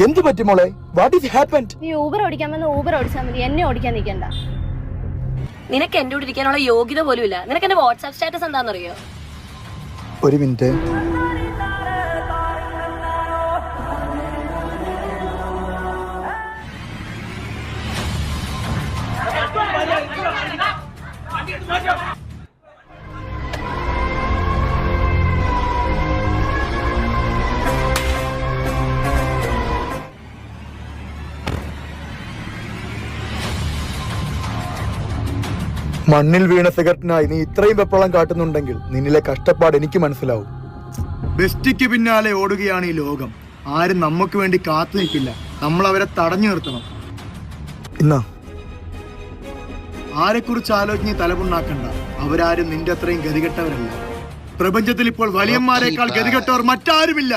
എന്ത് പറ്റി മോളെ? What is happened? നീ ഊബർ ഓടിക്കാമെന്ന് ഊബർ ഓടിച്ചാൽ മതി, എന്നെ ഓടിക്കാൻ നിൽക്കണ്ട. നിനക്ക് എന്റെ കൂടെ ഇരിക്കാനുള്ള യോഗ്യത പോലും ഇല്ല. നിനക്ക് എന്റെ വാട്സാപ്പ് സ്റ്റാറ്റസ് എന്താണെന്നറിയോ? ഒരു മിനിറ്റ്. മണ്ണിൽ വീണ സിഗരറ്റിനായി നീ ഇത്രയും വെപ്രളം കാട്ടുന്നുണ്ടെങ്കിൽ നിന്നിലെ കഷ്ടപ്പാട് എനിക്ക് മനസ്സിലാവും. ബെസ്റ്റിക്ക് പിന്നാലെ ഓടുകയാണ് ഈ ലോകം. ആരും നമുക്ക് വേണ്ടി കാത്തു നിൽക്കില്ല. നമ്മൾ അവരെ തടഞ്ഞു നിർത്തണം. ഇന്നാ ആരെക്കുറിച്ച് ആലോചിച്ച് തലപുണ്ണാക്കണ്ട. അവരാരും നിന്റെ അത്രയും ഗതികെട്ടവരല്ല. പ്രപഞ്ചത്തിൽ ഇപ്പോൾ വലിയന്മാരെക്കാൾ ഗതികെട്ടവർ മറ്റാരുമില്ല.